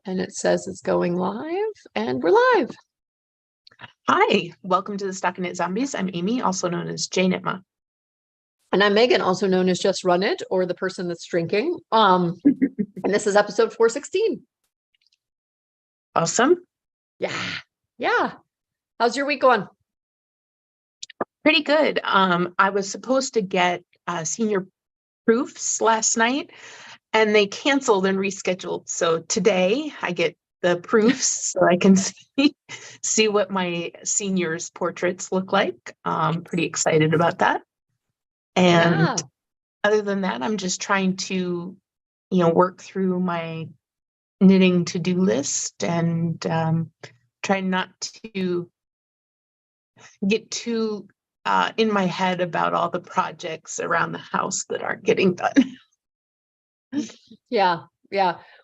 and it says it's going live, and we're live. Hi, welcome to the StockinetteZombies. I'm Amy, also known as Jane Itma. And I'm Megan, also known as Just Run It, or the person that's drinking. And this is episode 416. Awesome. Yeah. How's your week going? Pretty good. I was supposed to get senior proofs last night, and they canceled and rescheduled. So today I get the proofs so I can see what my seniors' portraits look like. Pretty excited about that. And other than that, I'm just trying to, work through my knitting to-do list and try not to get too in my head about all the projects around the house that aren't getting done. Yeah.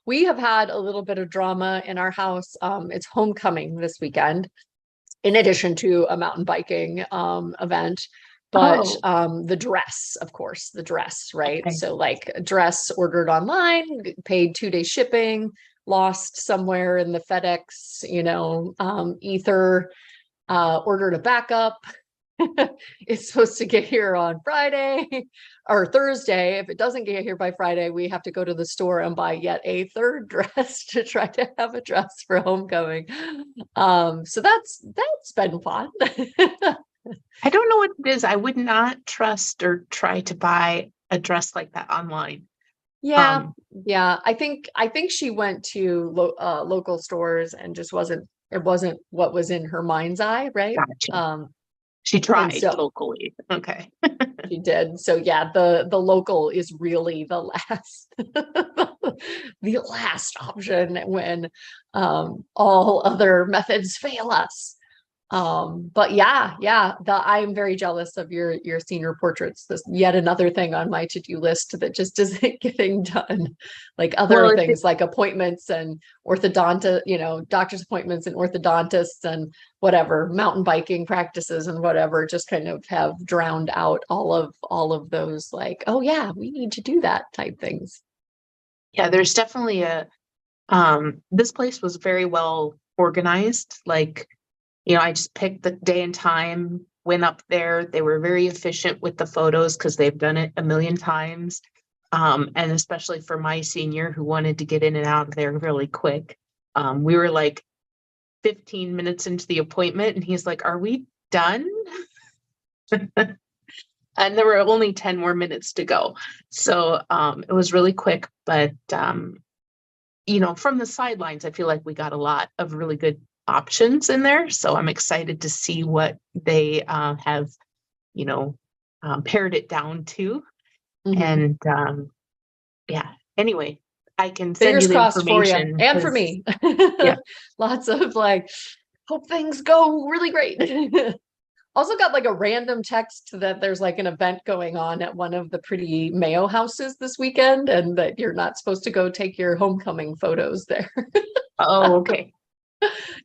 We have had a little bit of drama in our house. It's homecoming this weekend, in addition to a mountain biking event. But the dress, of course, right? Okay. So like a dress ordered online, paid 2-day shipping, lost somewhere in the FedEx, ether, ordered a backup. It's supposed to get here on Friday or Thursday. If it doesn't get here by Friday, we have to go to the store and buy yet a third dress to try to have a dress for homecoming. So that's been fun. I don't know what it is. I would not trust or try to buy a dress like that online. Yeah. I think she went to local stores and just it wasn't what was in her mind's eye, right? Gotcha. She tried locally. Okay. She did. So yeah, the local is really the last the last option when all other methods fail us. But I'm very jealous of your senior portraits. This yet another thing on my to-do list that just isn't getting done. Like other things like appointments and doctor's appointments and orthodontists and whatever, mountain biking practices and whatever, just kind of have drowned out all of those, like, oh yeah, we need to do that type things. Yeah, there's definitely this place was very well organized. Like, I just picked the day and time, went up there. They were very efficient with the photos because they've done it a million times. And especially for my senior who wanted to get in and out of there really quick. We were like 15 minutes into the appointment and he's like, "Are we done?" And there were only 10 more minutes to go. So it was really quick, but from the sidelines, I feel like we got a lot of really good options in there. So I'm excited to see what they have, pared it down to. And anyway, I can send you the information. For you and for me. Yeah. Lots of hope things go really great. Also got like a random text that there's like an event going on at one of the pretty Mayo houses this weekend and that you're not supposed to go take your homecoming photos there. Oh, okay.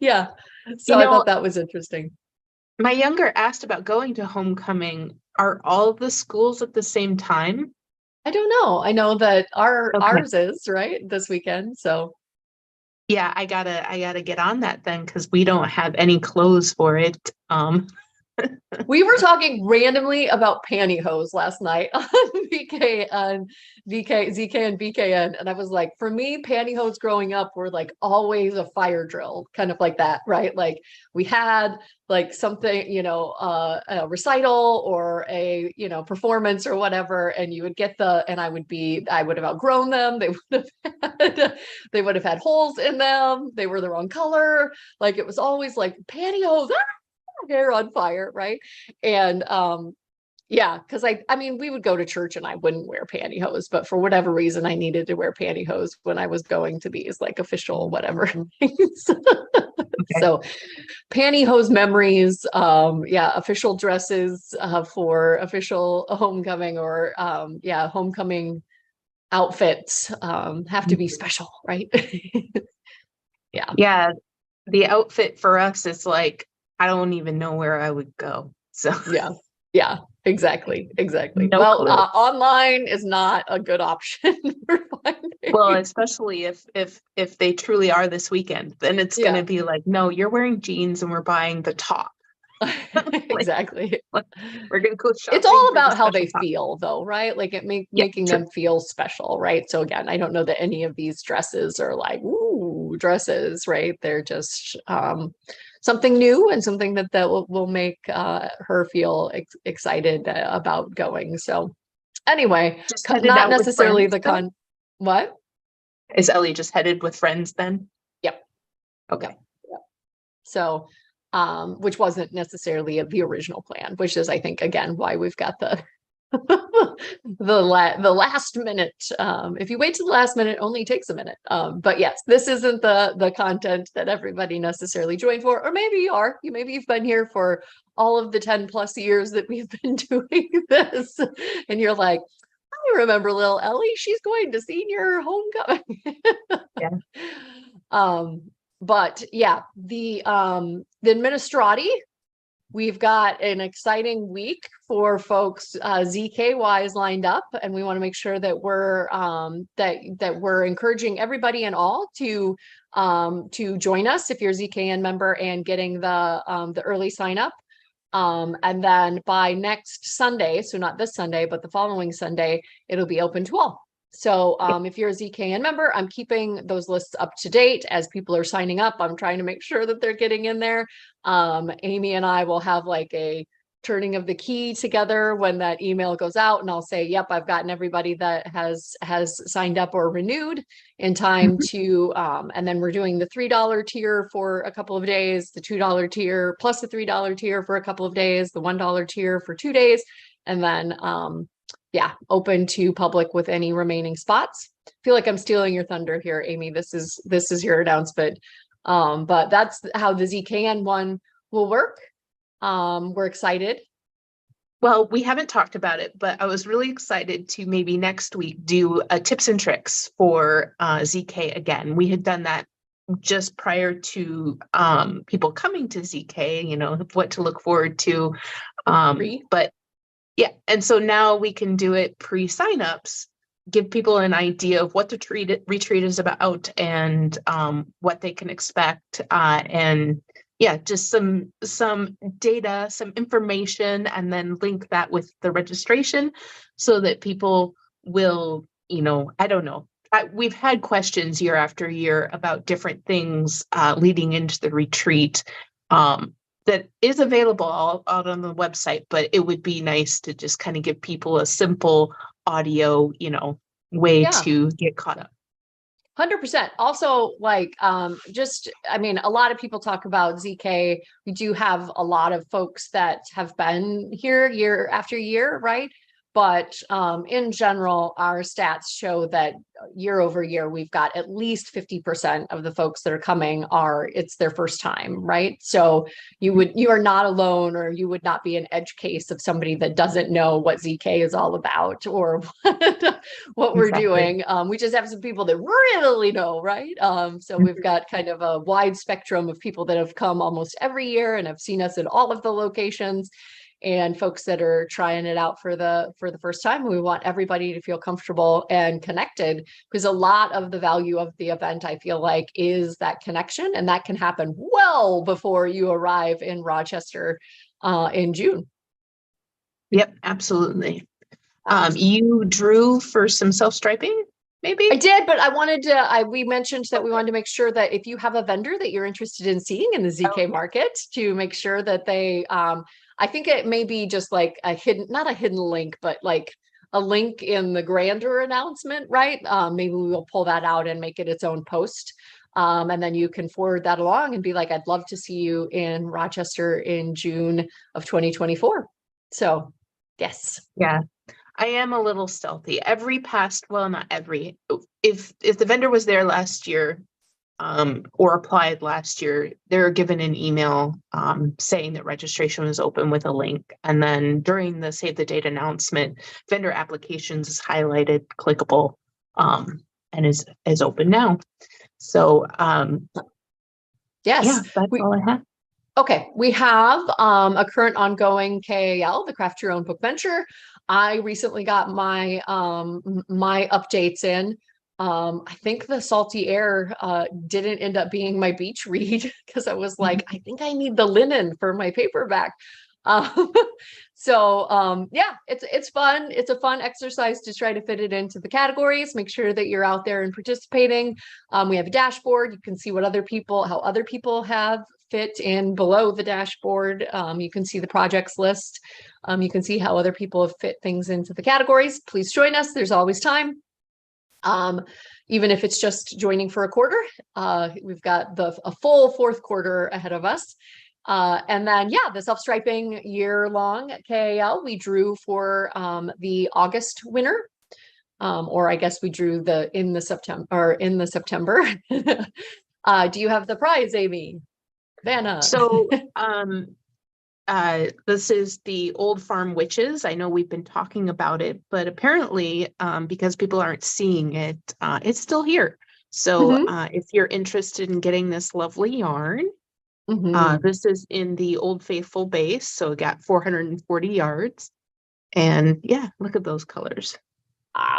Yeah. So I thought that was interesting. My younger asked about going to homecoming. Are all the schools at the same time? I don't know. I know that ours is right this weekend. So yeah, I gotta get on that then because we don't have any clothes for it. We were talking randomly about pantyhose last night on ZK and BKN. And I was like, for me, pantyhose growing up were like always a fire drill, kind of like that, right? Like we had like something, a recital or a, performance or whatever. And you would get and I would have outgrown them. They would have had holes in them. They were the wrong color. Like it was always like pantyhose, hair on fire, right? And because I mean we would go to church and I wouldn't wear pantyhose, but for whatever reason I needed to wear pantyhose when I was going to these like official whatever things. So pantyhose memories, official dresses for official homecoming or homecoming outfits have to be special, right? Yeah, the outfit for us is like I don't even know where I would go. So yeah, exactly. No Well, online is not a good option for finding Well, especially if they truly are this weekend, then it's going Yeah, to be like, no, you're wearing jeans and we're buying the top. Like, exactly. we're going to go It's shopping all for the about how they special top. feel though, right? Like Yeah, making true. them feel special, right? So again, I don't know that any of these dresses are like, ooh, dresses, right? They're just something new and something that will make her feel excited about going. So anyway, Just headed not out with necessarily friends the then? what? Is Ellie just headed with friends then? Yep. Okay. Yep. So, which wasn't necessarily the original plan, which is, I think, again, why we've got the the last minute. If you wait to the last minute, only takes a minute. But yes, this isn't the content that everybody necessarily joined for, or maybe you are. Maybe you've been here for all of the 10 plus years that we've been doing this, and you're like, I remember little Ellie. She's going to senior homecoming. Yeah. But yeah, the Administrati, we've got an exciting week for folks ZK wise lined up, and we want to make sure that we're that we're encouraging everybody and all to join us if you're a ZKN member and getting the early sign up. And then by next Sunday, so not this Sunday, but the following Sunday, it'll be open to all. So if you're a ZKN member, I'm keeping those lists up to date as people are signing up. I'm trying to make sure that they're getting in there. Amy and I will have like a turning of the key together when that email goes out, and I'll say, yep, I've gotten everybody that has signed up or renewed in time to and then we're doing the $3 tier for a couple of days, the $2 tier plus the $3 tier for a couple of days, the $1 tier for 2 days, and then yeah, open to public with any remaining spots. I feel like I'm stealing your thunder here, Amy. This is your announcement. But that's how the ZKN one will work. We're excited. Well, we haven't talked about it, but I was really excited to maybe next week do a tips and tricks for ZK again. We had done that just prior to people coming to ZK, you know, what to look forward to. But yeah, and so now we can do it pre-signups, give people an idea of what the retreat is about and what they can expect, and yeah, just some data, some information, and then link that with the registration so that people will, you know, I don't know. We've had questions year after year about different things leading into the retreat. That is available all out on the website, but it would be nice to just kind of give people a simple audio, you know, way to get caught up. 100%. Also, like, just, I mean, a lot of people talk about ZK. We do have a lot of folks that have been here year after year, right? But in general, our stats show that year over year, we've got at least 50% of the folks that are coming it's their first time, right? So you are not alone, or you would not be an edge case of somebody that doesn't know what ZK is all about or what we're doing. We just have some people that really know, right? So we've got kind of a wide spectrum of people that have come almost every year and have seen us at all of the locations, and folks that are trying it out for the first time. We want everybody to feel comfortable and connected, because a lot of the value of the event, I feel like, is that connection, and that can happen well before you arrive in Rochester in June. Yep, absolutely. You drew for some self-striping, maybe? I did, but I wanted to, we mentioned that we wanted to make sure that if you have a vendor that you're interested in seeing in the ZK market, to make sure that they, I think it may be just like a hidden, not a hidden link, but like a link in the grander announcement, right? Maybe we will pull that out and make it its own post. And then you can forward that along and be like, I'd love to see you in Rochester in June of 2024. So yes. Yeah. I am a little stealthy. Well, not every, if the vendor was there last year, or applied last year, they're given an email saying that registration was open with a link. And then during the Save the Date announcement, vendor applications is highlighted, clickable, and is open now. So yes, yeah, that's all I have. Okay, we have a current ongoing KAL, the Craft Your Own Book Venture. I recently got my my updates in. I think the salty air didn't end up being my beach read because I was like, I think I need the linen for my paperback. Um, yeah, it's fun. It's a fun exercise to try to fit it into the categories. Make sure that you're out there and participating. We have a dashboard. You can see what how other people have fit in below the dashboard. You can see the projects list. You can see how other people have fit things into the categories. Please join us. There's always time. Even if it's just joining for a quarter, we've got a full fourth quarter ahead of us. And then, yeah, the self-striping year-long KAL, we drew for the August winner, or I guess we drew in the September. Do you have the prize, Amy? Vanna? So this is the Old Farm Witches. I know we've been talking about it, but apparently, because people aren't seeing it, it's still here. So if you're interested in getting this lovely yarn, this is in the Old Faithful base. So it got 440 yards. And yeah, look at those colors.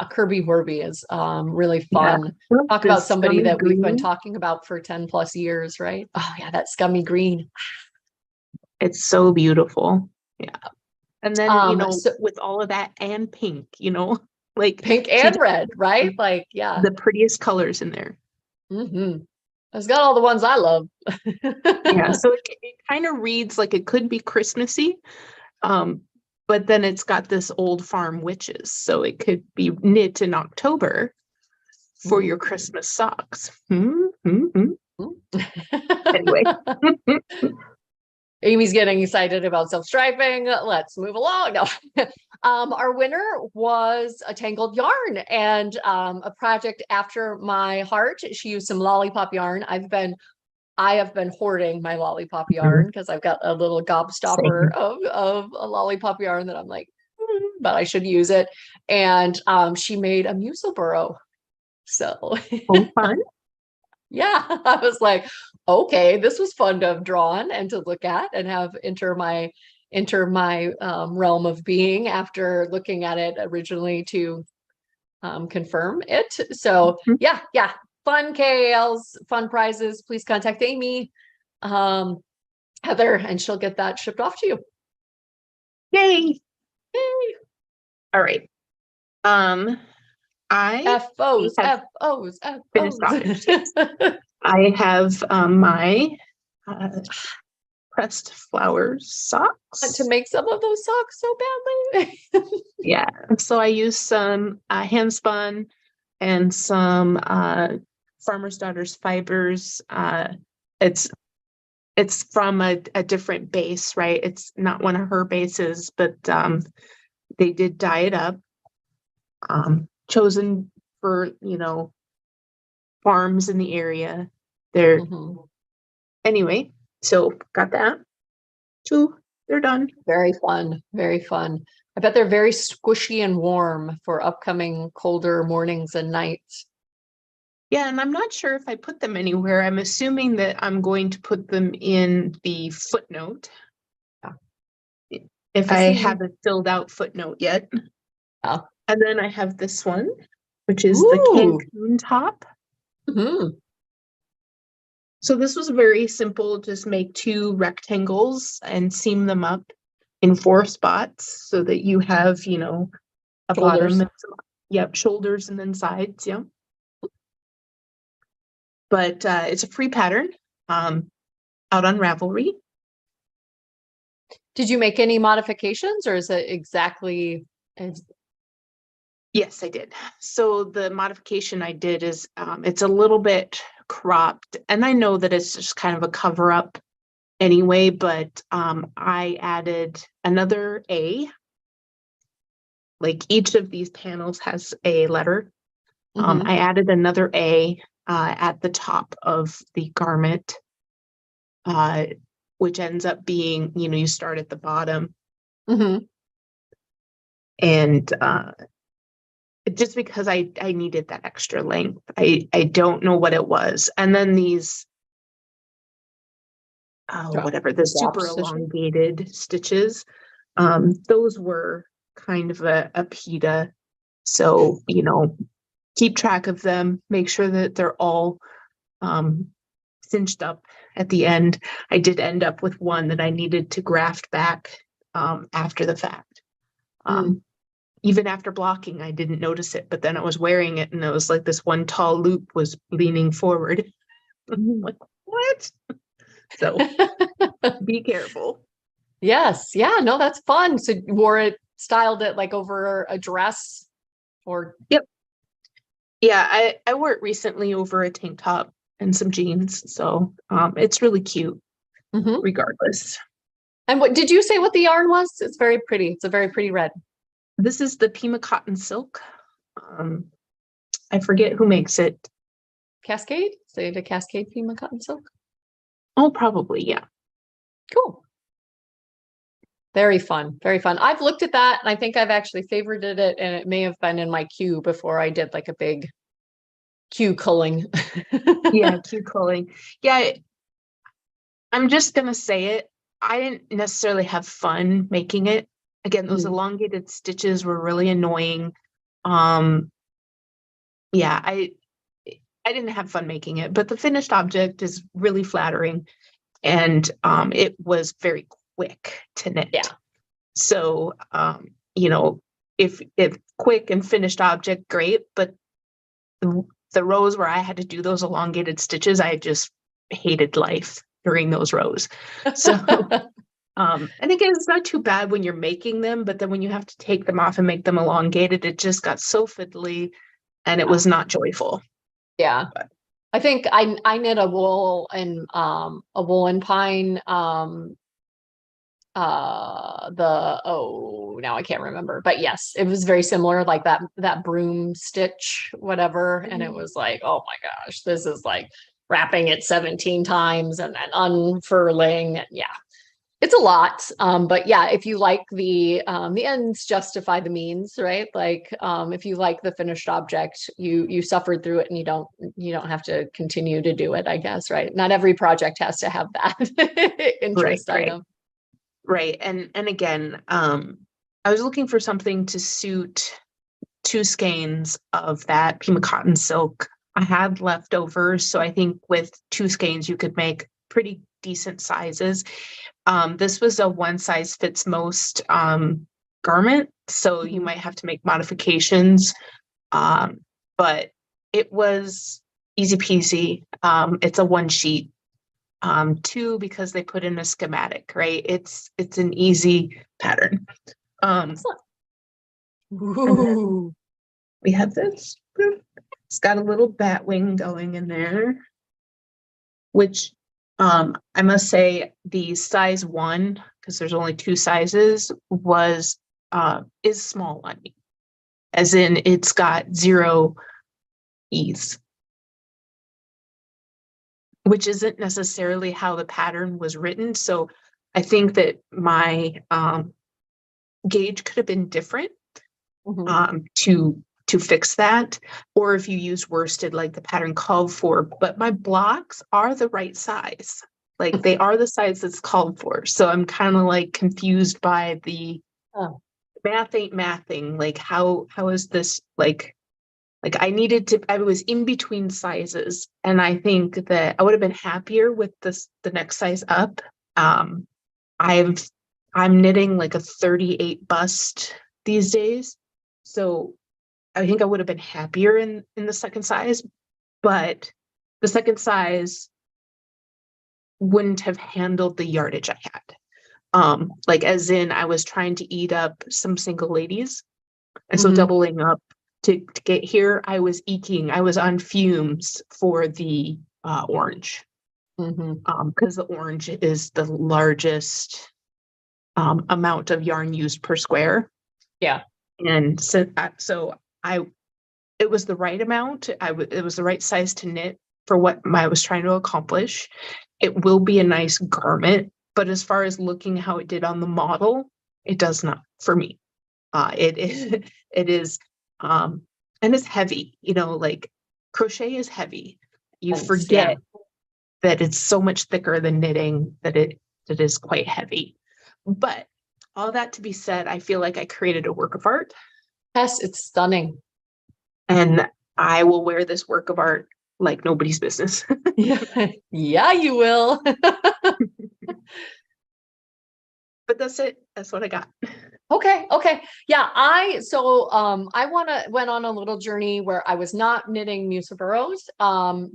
Kirby Werby is really fun. Yeah. Talk about somebody that we've been green. talking about for 10 plus years, right? Oh yeah, that scummy green. It's so beautiful. Yeah. And then, So, with all of that and pink, like pink and red, right? Like, yeah. The prettiest colors in there. It's got all the ones I love. Yeah. So it kind of reads like it could be Christmassy. But then it's got this Old Farm Witches. So it could be knit in October for your Christmas socks. Anyway. Amy's getting excited about self-striping. Let's move along. No. Our winner was a tangled yarn and a project after my heart. She used some lollipop yarn. I have been hoarding my lollipop yarn because I've got a little gobstopper of a lollipop yarn that I'm like, but I should use it. And she made a musil burrow. So fun. Yeah, I was like, okay, this was fun to have drawn and to look at and have enter my realm of being after looking at it originally to confirm it. So yeah, fun KALs, fun prizes. Please contact Amy, Heather, and she'll get that shipped off to you. Yay! All right. FOs. I have my pressed flowers socks. To make some of those socks so badly. Yeah. So I used some hand spun and some Farmer's Daughters fibers. It's from a different base, right? It's not one of her bases, but they did dye it up. Chosen for, farms in the area. They're anyway, so got that. They're done. Very fun. Very fun. I bet they're very squishy and warm for upcoming colder mornings and nights. Yeah, and I'm not sure if I put them anywhere. I'm assuming that I'm going to put them in the footnote. If I haven't filled out footnote yet. Oh. And then I have this one, which is the Cancun top. So this was very simple. Just make 2 rectangles and seam them up in 4 spots so that you have, a shoulders. Bottom. And some, shoulders and then sides. Yeah. But it's a free pattern out on Ravelry. Did you make any modifications or is it exactly? Yes, I did. So the modification I did is it's a little bit cropped, and I know that it's just kind of a cover up anyway, but I added another A. Like each of these panels has a letter. I added another A at the top of the garment, which ends up being, you start at the bottom. And just because I needed that extra length. I don't know what it was. And then these, the super elongated stitches, those were kind of a pita. So, keep track of them, make sure that they're all cinched up at the end. I did end up with one that I needed to graft back after the fact. Even after blocking, I didn't notice it, but then I was wearing it and it was like this one tall loop was leaning forward. I'm like, what? So be careful. Yes. Yeah. No, that's fun. So you wore it, styled it like over a dress or. Yep. Yeah, I wore it recently over a tank top and some jeans. So it's really cute regardless. And what did you say what the yarn was? It's very pretty. It's a very pretty red. This is the Pima Cotton Silk. I forget who makes it. Cascade? Say the Cascade Pima Cotton Silk. Oh, probably, yeah. Cool. Very fun. Very fun. I've looked at that and I think I've actually favorited it, and it may have been in my queue before I did like a big queue culling. Yeah, queue culling. Yeah, I'm just gonna say it. I didn't necessarily have fun making it. Again, those elongated stitches were really annoying. Yeah, I didn't have fun making it, but the finished object is really flattering, and it was very quick to knit. Yeah. So you know, if quick and finished object, great, but the rows where I had to do those elongated stitches, I just hated life during those rows. So I think it's not too bad when you're making them, but then when you have to take them off and make them elongated, it just got so fiddly and it was not joyful. Yeah. But I think I knit a wool and a woolen pine now I can't remember, but yes, it was very similar, like that broom stitch whatever, and it was like, oh my gosh, this is like wrapping it 17 times and then unfurling, and yeah, it's a lot. But yeah, if you like the ends justify the means, right? Like if you like the finished object, you suffered through it and you don't have to continue to do it, I guess, right? Not every project has to have that interest item. Right. And again, I was looking for something to suit 2 skeins of that Pima Cotton Silk. I had leftovers, so I think with 2 skeins you could make pretty decent sizes. This was a one size fits most garment, so you might have to make modifications, but it was easy peasy. It's a one sheet. 2, because they put in a schematic, right? It's an easy pattern. Ooh. We have this. It's got a little bat wing going in there, which I must say the size 1, because there's only 2 sizes, is small on me. As in it's got 0 ease, which isn't necessarily how the pattern was written. So I think that my gauge could have been different to fix that, or if you use worsted like the pattern called for, but my blocks are the right size. Like they are the size that's called for. So I'm kind of like confused by the math ain't mathing. Like how is this like I was in between sizes, and I think that I would have been happier with the next size up. I'm knitting like a 38 bust these days. So I think I would have been happier in the second size, but the second size wouldn't have handled the yardage I had. Like as in I was trying to eat up some single ladies. And so doubling up to get here, I was on fumes for the orange. Because the orange is the largest amount of yarn used per square. Yeah. And so it was the right amount. It was the right size to knit for what I was trying to accomplish. It will be a nice garment, but as far as looking how it did on the model, it does not for me. It is, and it's heavy, like crochet is heavy. You forget that it's so much thicker than knitting, that it is quite heavy. But all that to be said, I feel like I created a work of art. Yes, it's stunning. And I will wear this work of art like nobody's business. Yeah, yeah, you will. But that's it. That's what I got. Okay. Yeah, I went on a little journey where I was not knitting Musaburros,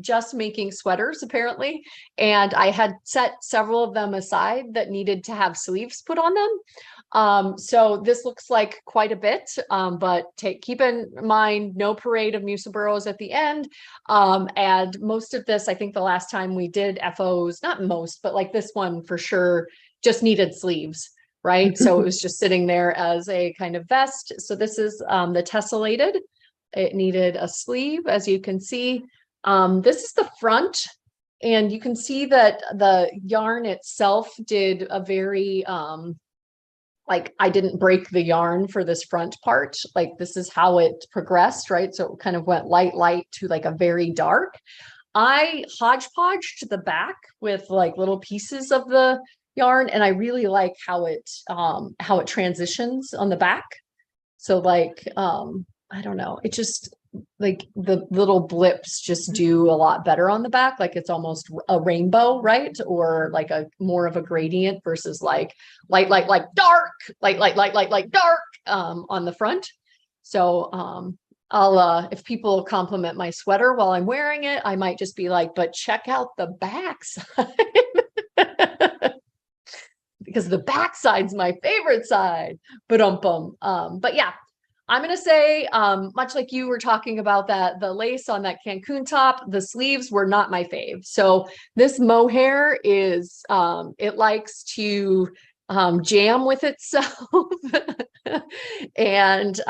just making sweaters apparently. And I had set several of them aside that needed to have sleeves put on them. So this looks like quite a bit, but keep in mind, no parade of Musaburros at the end. And most of this, I think the last time we did FOs, not most, but like this one for sure, just needed sleeves. Right. So it was just sitting there as a kind of vest. So this is the tessellated. It needed a sleeve, as you can see. This is the front. And you can see that the yarn itself did a very, like I didn't break the yarn for this front part. Like this is how it progressed, right? So it kind of went light to like a very dark. I hodgepodged the back with like little pieces of the yarn, and I really like how it transitions on the back. So like I don't know, it just like the little blips just do a lot better on the back. Like it's almost a rainbow, right? Or like a more of a gradient versus like light, dark, light, dark on the front. So I'll if people compliment my sweater while I'm wearing it, I might just be like, but check out the back side. Because the back side's my favorite side. But yeah, I'm going to say, much like you were talking about that, the lace on that Cancun top, the sleeves were not my fave. So this mohair is, it likes to jam with itself. And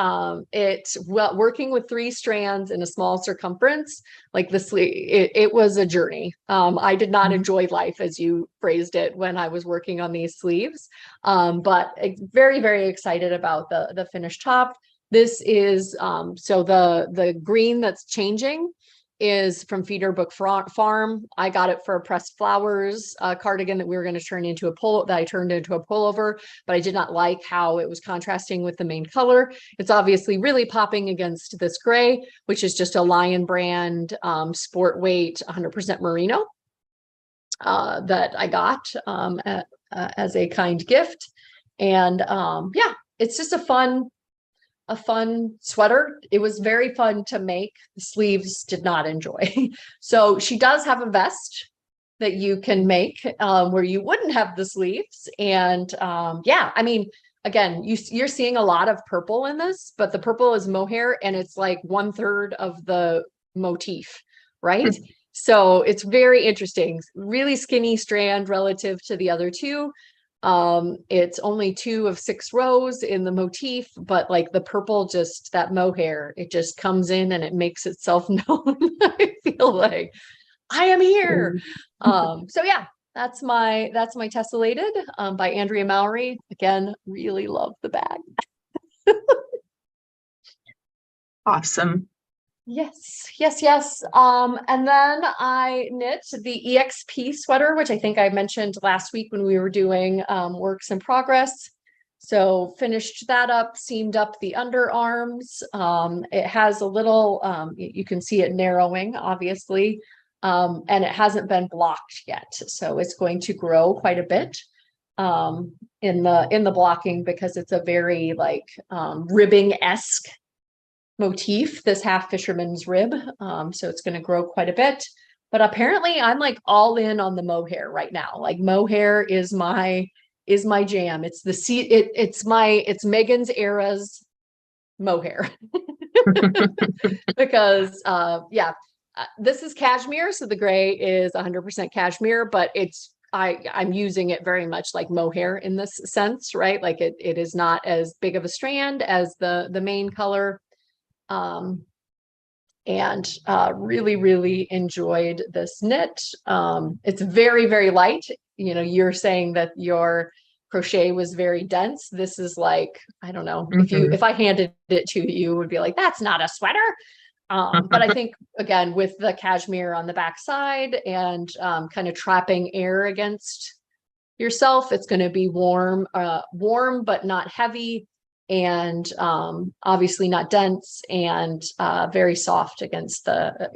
working with 3 strands in a small circumference, like the sleeve, it was a journey. I did not enjoy life, as you phrased it, when I was working on these sleeves. But very, very excited about the finished top. This is so the green that's changing is from Feederbook Farm. I got it for a pressed flowers cardigan that we were going to turn into a polo, that I turned into a pullover, but I did not like how it was contrasting with the main color. It's obviously really popping against this gray, which is just a Lion Brand sport weight 100% merino that I got as a kind gift. And yeah, it's just a fun sweater. It was very fun to make. The sleeves did not enjoy. So she does have a vest that you can make where you wouldn't have the sleeves. And yeah, I mean, again, you're seeing a lot of purple in this, but the purple is mohair and it's like 1/3 of the motif, right? So it's very interesting. Really skinny strand relative to the other two. It's only 2 of 6 rows in the motif, but like the purple, just that mohair, it just comes in and it makes itself known. I feel like I am here. So yeah, that's my tessellated by Andrea Mowry. Again, really love the bag. Awesome. Yes. And then I knit the EXP sweater, which I think I mentioned last week when we were doing works in progress. So finished that up, seamed up the underarms. It has a little, you can see it narrowing, obviously, and it hasn't been blocked yet. So it's going to grow quite a bit in the blocking, because it's a very like ribbing-esque motif, this half fisherman's rib. So it's going to grow quite a bit. But apparently I'm like all in on the mohair right now. Like mohair is my jam. It's it's Megan's era's mohair. Because yeah, this is cashmere, so the gray is 100% cashmere, but I'm using it very much like mohair in this sense, right? Like it is not as big of a strand as the main color. And really, really enjoyed this knit. It's very, very light. You know, you're saying that your crochet was very dense. This is like, I don't know, if I handed it to you, you would be like, that's not a sweater. But I think, again, with the cashmere on the back side and kind of trapping air against yourself, it's going to be warm, but not heavy. and obviously not dense, and very soft against the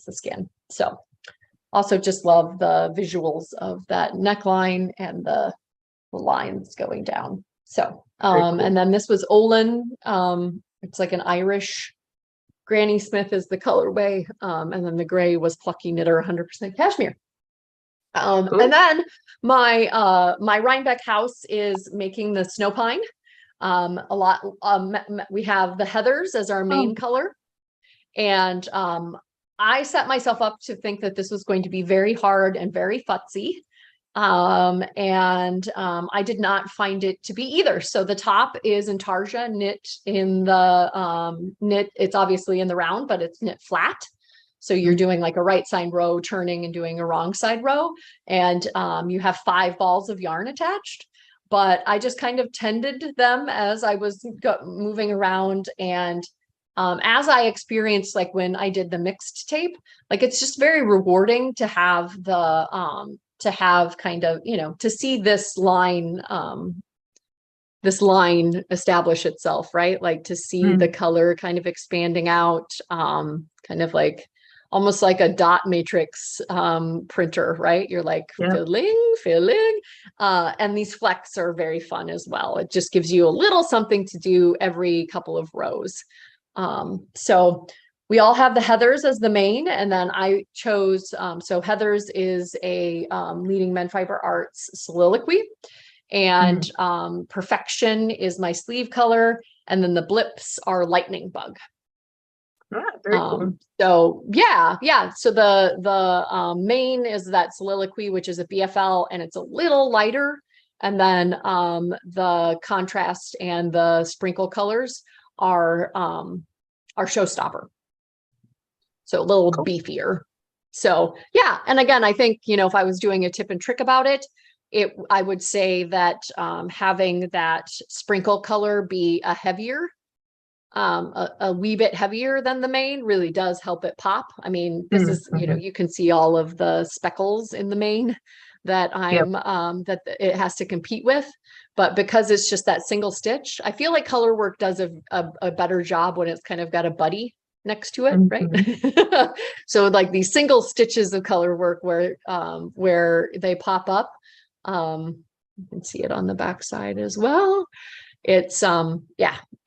skin. So also just love the visuals of that neckline and the lines going down. So Cool. and then this was Olin. It's like an Irish. Granny Smith is the colorway, and then the gray was Plucky Knitter 100% cashmere. Cool. And then my Rhinebeck house is making the snow pine. We have the heathers as our main color, and I set myself up to think that this was going to be very hard and very futzy. I did not find it to be either. So the top is intarsia knit in the knit. It's obviously in the round, but it's knit flat. So you're doing like a right side row turning and doing a wrong side row. And you have 5 balls of yarn attached. But I just kind of tended them as I was moving around. And as I experienced, like when I did the mixed tape, like it's just very rewarding to have the kind of, to see this line establish itself, right? Like to see the color kind of expanding out, kind of like almost like a dot matrix printer, right? You're like filling. And these flecks are very fun as well. It just gives you a little something to do every couple of rows. So we all have the heathers as the main, and then I chose, so heathers is a leading Men Fiber Arts soliloquy, and perfection is my sleeve color, and then the blips are lightning bug. Very cool. So yeah. So the main is that soliloquy, which is a BFL, and it's a little lighter, and then the contrast and the sprinkle colors are showstopper. So a little beefier. So yeah. And again, I think, if I was doing a tip and trick about it, I would say that having that sprinkle color be a heavier, a wee bit heavier than the main really does help it pop. I mean, this is, you can see all of the speckles in the main that that it has to compete with. But because it's just that single stitch, I feel like color work does a better job when it's kind of got a buddy next to it, right? So like these single stitches of color work where they pop up, you can see it on the back side as well. It's I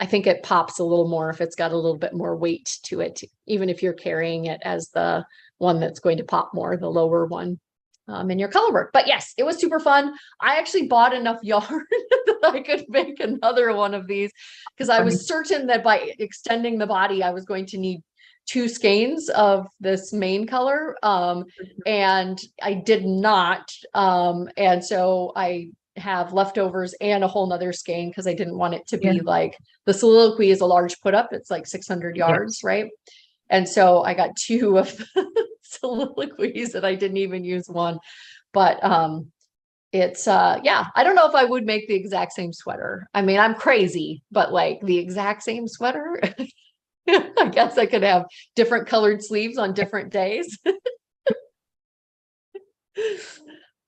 think it pops a little more if it's got a little bit more weight to it, even if you're carrying it as the one that's going to pop more, the lower one in your color work. But yes, it was super fun. I actually bought enough yarn that I could make another one of these, because I was certain that by extending the body, I was going to need 2 skeins of this main color. And I did not. And so I have leftovers and a whole nother skein, because I didn't want it to be like, the soliloquy is a large put up. It's like 600 yards, right? And so I got 2 of the soliloquies, and I didn't even use one. But it's I don't know if I would make the exact same sweater. I mean, I'm crazy, but like the exact same sweater, I guess I could have different colored sleeves on different days.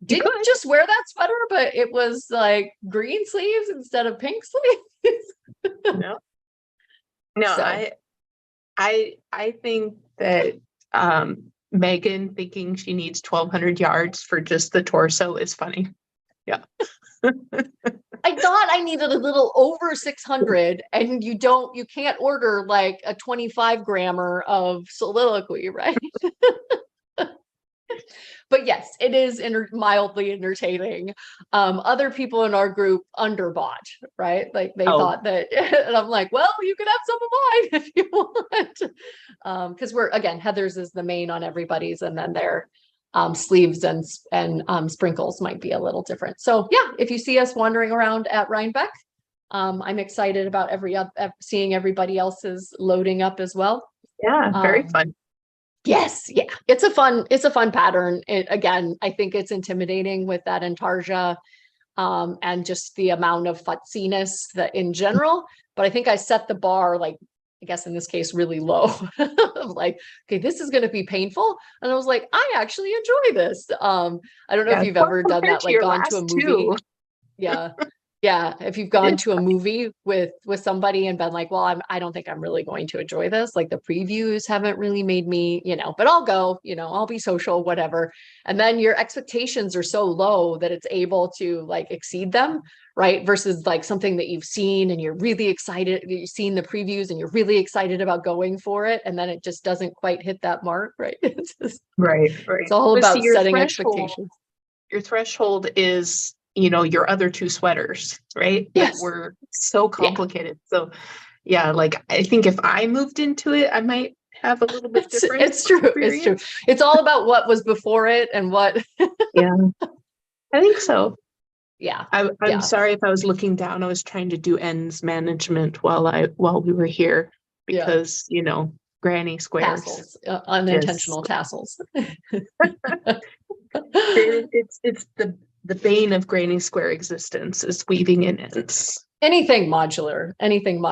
Didn't just wear that sweater, but it was like green sleeves instead of pink sleeves. No, so. I think that Megan thinking she needs 1,200 yards for just the torso is funny. Yeah. I thought I needed a little over 600, and you can't order like a 25 grammer of soliloquy, right? But yes, it is mildly entertaining. Other people in our group underbought, right? Like they thought that, and I'm like, well, you can have some of mine if you want. Because heathers is the main on everybody's, and then their sleeves and sprinkles might be a little different. So yeah, if you see us wandering around at Rhinebeck, I'm excited about seeing everybody else's loading up as well. Yeah, very fun. Yes, yeah, it's a fun pattern. Again, I think it's intimidating with that intarsia, and just the amount of futziness that in general. But I think I set the bar, like, I guess in this case, really low. Like, okay, this is going to be painful, and I was like, I actually enjoy this. I don't know if you've ever done that, like gone to a movie. Yeah. Yeah, if you've gone to a movie with somebody and been like, well, I don't think I'm really going to enjoy this. Like the previews haven't really made me, but I'll go, I'll be social, whatever. And then your expectations are so low that it's able to like exceed them, right? Versus like something that you've seen and you're really excited, you've seen the previews and you're really excited about going for it, and then it just doesn't quite hit that mark, right? Right. It's all But see, about setting expectations. your threshold is, your other two sweaters, right? That Yes. were so Yeah. complicated. So yeah, like I think if I moved into it, I might have a little bit different. It's true. It's true. It's all about what was before it and what. Yeah, I think so. Yeah. I'm sorry if I was looking down. I was trying to do ends management while we were here because, granny squares. Tassels, unintentional tassels. It's the bane of granny square existence is weaving in ends. Anything modular.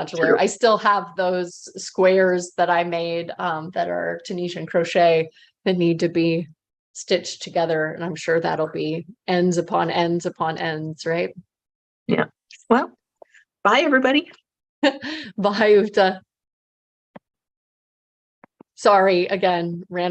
True. I still have those squares that I made that are Tunisian crochet that need to be stitched together. And I'm sure that'll be ends upon ends upon ends, right? Yeah. Well, bye everybody. Bye, Ufta. Sorry again, ran